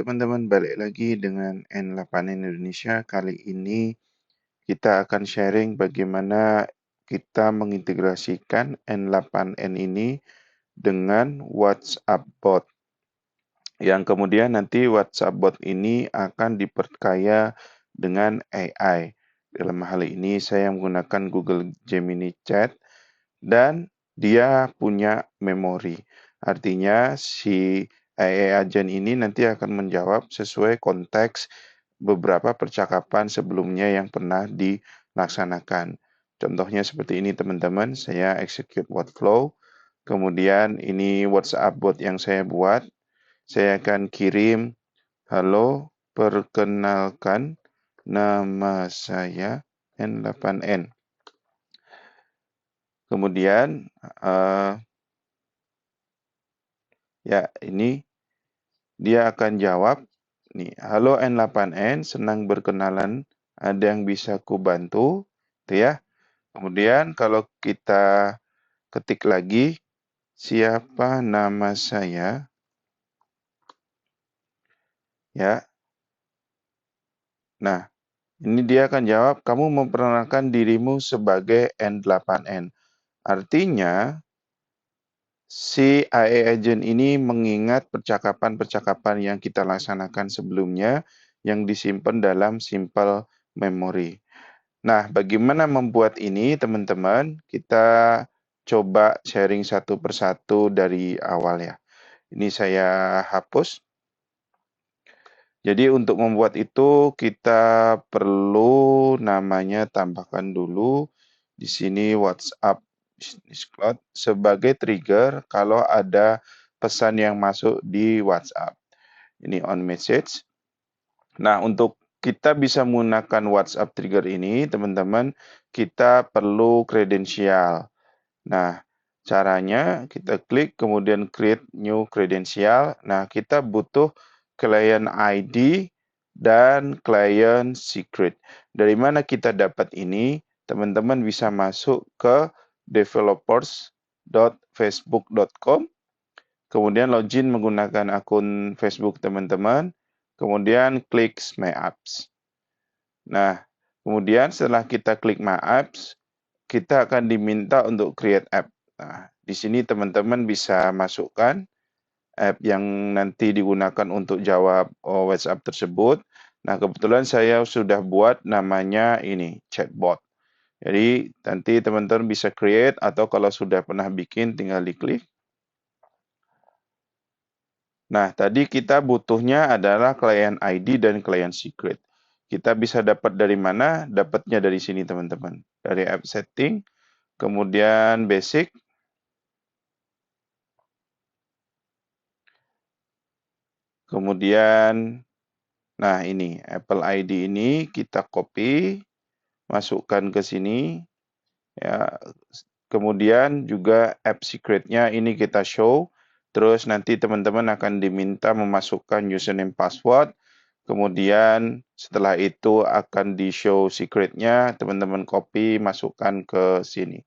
Teman-teman, balik lagi dengan N8N Indonesia. Kali ini kita akan sharing bagaimana kita mengintegrasikan N8N ini dengan WhatsApp bot. Yang kemudian nanti WhatsApp bot ini akan diperkaya dengan AI. Dalam hal ini saya menggunakan Google Gemini Chat dan dia punya memori. Artinya si AI agent ini nanti akan menjawab sesuai konteks beberapa percakapan sebelumnya yang pernah dilaksanakan. Contohnya seperti ini teman-teman, saya execute workflow, kemudian ini WhatsApp bot yang saya buat, saya akan kirim, halo, perkenalkan, nama saya N8N. Kemudian, ya ini dia akan jawab, nih, halo N8N, senang berkenalan, ada yang bisa ku bantu, gitu ya. Kemudian kalau kita ketik lagi, siapa nama saya, ya. Nah, ini dia akan jawab, kamu memperkenalkan dirimu sebagai N8N. Artinya, si AI agent ini mengingat percakapan-percakapan yang kita laksanakan sebelumnya yang disimpan dalam simple memory. Nah, bagaimana membuat ini, teman-teman? Kita coba sharing satu persatu dari awal ya. Ini saya hapus. Jadi untuk membuat itu kita perlu namanya tambahkan dulu di sini WhatsApp Business Cloud sebagai trigger kalau ada pesan yang masuk di WhatsApp. Ini on message. Nah, untuk kita bisa menggunakan WhatsApp trigger ini, teman-teman, kita perlu kredensial. Nah, caranya kita klik kemudian create new credential. Nah, kita butuh client ID dan client secret. Dari mana kita dapat ini? Teman-teman bisa masuk ke developers.facebook.com, kemudian login menggunakan akun Facebook teman-teman, kemudian klik My Apps. Nah, kemudian setelah kita klik My Apps, kita akan diminta untuk create app. Nah, di sini teman-teman bisa masukkan app yang nanti digunakan untuk jawab WhatsApp tersebut. Nah, kebetulan saya sudah buat namanya ini, chatbot. Jadi, nanti teman-teman bisa create atau kalau sudah pernah bikin tinggal diklik. Nah, tadi kita butuhnya adalah client ID dan client secret. Kita bisa dapat dari mana? Dapatnya dari sini, teman-teman. Dari app setting, kemudian basic, kemudian, nah ini, Apple ID ini kita copy, masukkan ke sini, ya. Kemudian juga app secret-nya ini kita show, terus nanti teman-teman akan diminta memasukkan username password, kemudian setelah itu akan di-show secret-nya, teman-teman copy, masukkan ke sini.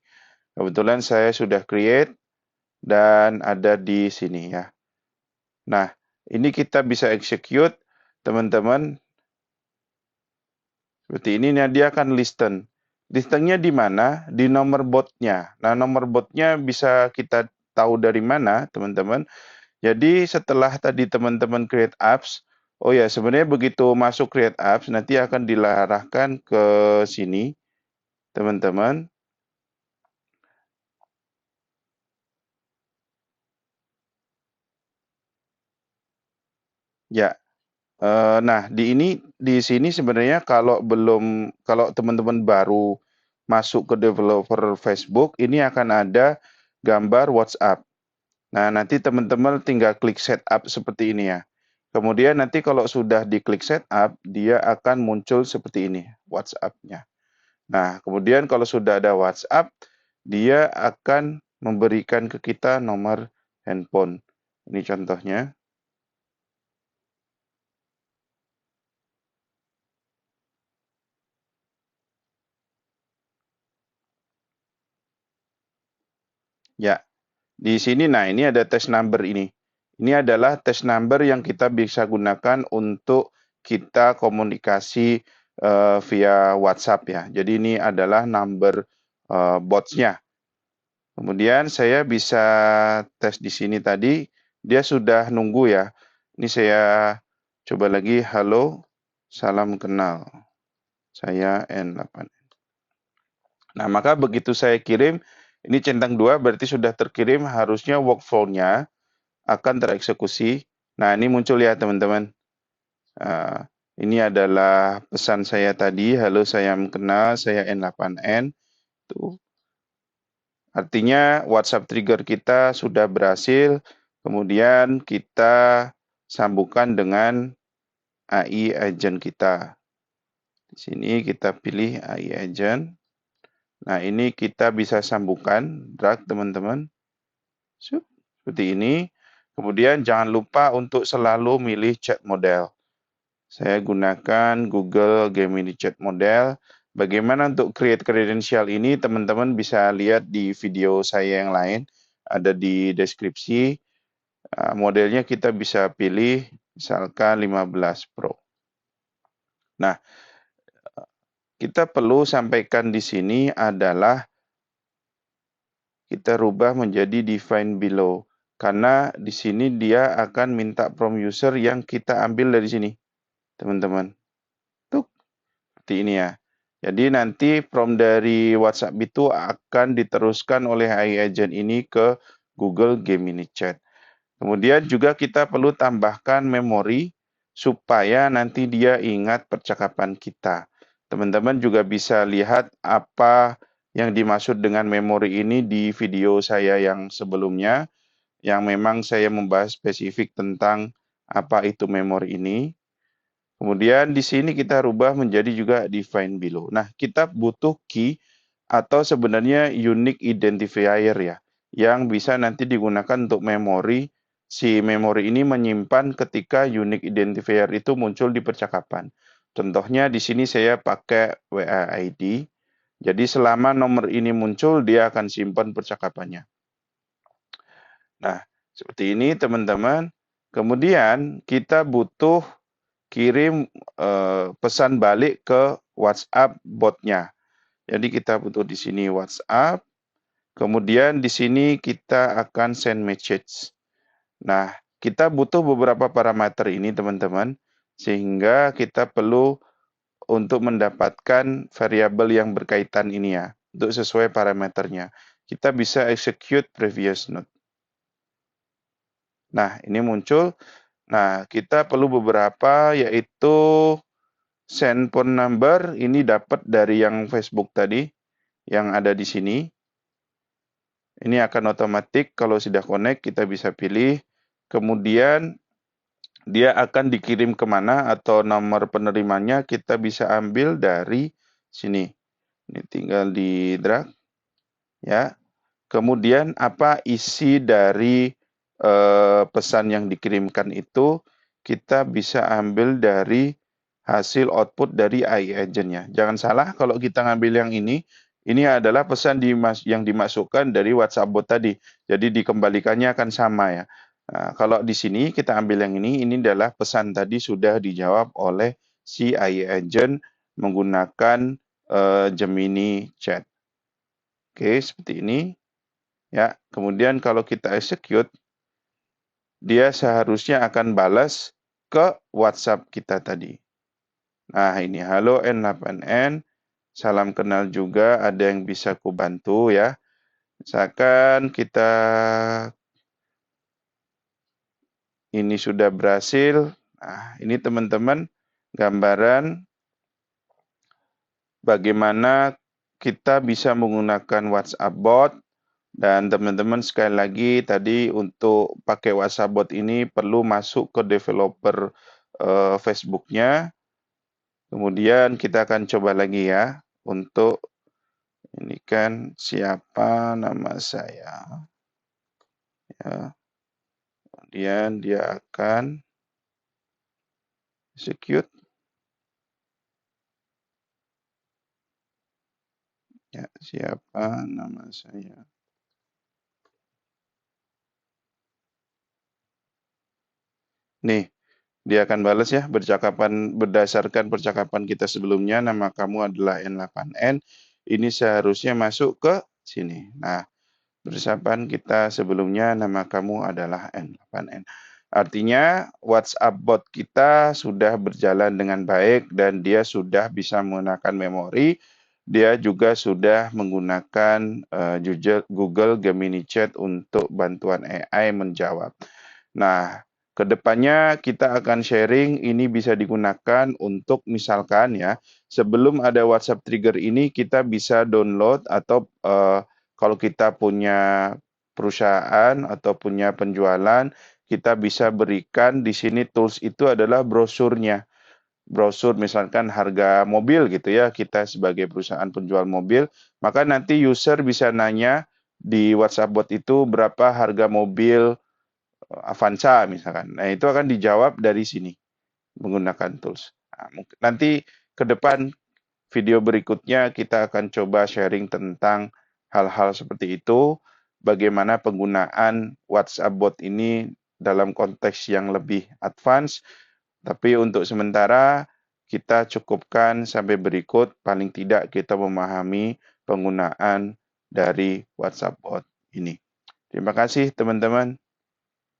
Kebetulan saya sudah create dan ada di sini ya. Nah, ini kita bisa execute, teman-teman. Seperti ini, nah dia akan listen. Listennya di mana? Di nomor botnya. Nah, nomor botnya bisa kita tahu dari mana, teman-teman. Jadi setelah tadi teman-teman create apps, oh ya sebenarnya begitu masuk create apps, nanti akan diarahkan ke sini, teman-teman. Ya, nah di sini sebenarnya kalau teman-teman baru masuk ke developer Facebook, ini akan ada gambar WhatsApp. Nah, nanti teman-teman tinggal klik setup seperti ini ya. Kemudian nanti kalau sudah diklik setup, dia akan muncul seperti ini, WhatsApp-nya. Nah, kemudian kalau sudah ada WhatsApp, dia akan memberikan ke kita nomor handphone. Ini contohnya. Ya, di sini, nah ini ada test number ini. Ini adalah test number yang kita bisa gunakan untuk kita komunikasi via WhatsApp ya. Jadi ini adalah number bots-nya. Kemudian saya bisa tes di sini tadi, dia sudah nunggu ya. Ini saya coba lagi, halo, salam kenal. Saya N8. Nah, maka begitu saya kirim, ini centang 2 berarti sudah terkirim, harusnya workflow-nya akan tereksekusi. Nah, ini muncul ya teman-teman. Ini adalah pesan saya tadi, halo saya kenal, saya N8N. Tuh. Artinya WhatsApp trigger kita sudah berhasil, kemudian kita sambungkan dengan AI agent kita. Di sini kita pilih AI agent. Nah, ini kita bisa sambungkan, drag teman-teman. Seperti ini. Kemudian jangan lupa untuk selalu milih chat model. Saya gunakan Google Gemini Chat Model. Bagaimana untuk create credential ini, teman-teman bisa lihat di video saya yang lain, ada di deskripsi. Modelnya kita bisa pilih, misalkan 15 Pro. Nah, kita perlu sampaikan di sini adalah kita rubah menjadi define below. Karena di sini dia akan minta from user yang kita ambil dari sini, teman-teman. Tuh, seperti ini ya. Jadi nanti from dari WhatsApp itu akan diteruskan oleh AI agent ini ke Google Gemini Chat. Kemudian juga kita perlu tambahkan memori supaya nanti dia ingat percakapan kita. Teman-teman juga bisa lihat apa yang dimaksud dengan memori ini di video saya yang sebelumnya, yang memang saya membahas spesifik tentang apa itu memori ini. Kemudian di sini kita rubah menjadi juga define below. Nah, kita butuh key atau sebenarnya unique identifier ya, yang bisa nanti digunakan untuk memori. Si memori ini menyimpan ketika unique identifier itu muncul di percakapan. Contohnya di sini saya pakai WA ID. Jadi selama nomor ini muncul, dia akan simpan percakapannya. Nah, seperti ini teman-teman. Kemudian kita butuh kirim pesan balik ke WhatsApp botnya. Jadi kita butuh di sini WhatsApp, kemudian di sini kita akan send message. Nah, kita butuh beberapa parameter ini teman-teman, sehingga kita perlu untuk mendapatkan variabel yang berkaitan ini ya, untuk sesuai parameternya. Kita bisa execute previous node. Nah, ini muncul. Nah, kita perlu beberapa, yaitu send phone number, ini dapat dari yang Facebook tadi, yang ada di sini. Ini akan otomatis kalau sudah connect, kita bisa pilih. Kemudian, dia akan dikirim kemana atau nomor penerimanya kita bisa ambil dari sini. Ini tinggal di drag. Ya. Kemudian, apa isi dari pesan yang dikirimkan itu, kita bisa ambil dari hasil output dari AI agent-nya. Jangan salah kalau kita ngambil yang ini adalah pesan yang dimasukkan dari WhatsApp bot tadi. Jadi dikembalikannya akan sama ya. Nah, kalau di sini kita ambil yang ini adalah pesan tadi sudah dijawab oleh si AI agent menggunakan Gemini Chat. Oke, seperti ini. Ya, kemudian kalau kita execute, dia seharusnya akan balas ke WhatsApp kita tadi. Nah, ini halo N8N, salam kenal juga, ada yang bisa kubantu ya. Misalkan kita ini sudah berhasil. Nah, ini teman-teman gambaran bagaimana kita bisa menggunakan WhatsApp bot. Dan teman-teman sekali lagi tadi untuk pakai WhatsApp bot ini perlu masuk ke developer Facebook-nya. Kemudian kita akan coba lagi ya untuk ini kan siapa nama saya. Ya. Kemudian dia akan execute. Ya, siapa nama saya. Nih, dia akan balas ya, berdasarkan percakapan kita sebelumnya, nama kamu adalah N8N, ini seharusnya masuk ke sini. Nah, berdasarkan kita sebelumnya, nama kamu adalah N8N. Artinya, WhatsApp bot kita sudah berjalan dengan baik dan dia sudah bisa menggunakan memori. Dia juga sudah menggunakan Google Gemini Chat untuk bantuan AI menjawab. Nah, kedepannya kita akan sharing ini bisa digunakan untuk misalkan ya, sebelum ada WhatsApp Trigger ini kita bisa download atau kalau kita punya perusahaan atau punya penjualan, kita bisa berikan di sini tools itu adalah brosurnya. Brosur misalkan harga mobil gitu ya, kita sebagai perusahaan penjual mobil, maka nanti user bisa nanya di WhatsApp bot itu berapa harga mobil Avanza misalkan. Nah, itu akan dijawab dari sini menggunakan tools. Nah, nanti ke depan video berikutnya kita akan coba sharing tentang hal-hal seperti itu, bagaimana penggunaan WhatsApp bot ini dalam konteks yang lebih advance. Tapi untuk sementara kita cukupkan sampai berikut, paling tidak kita memahami penggunaan dari WhatsApp bot ini. Terima kasih teman-teman.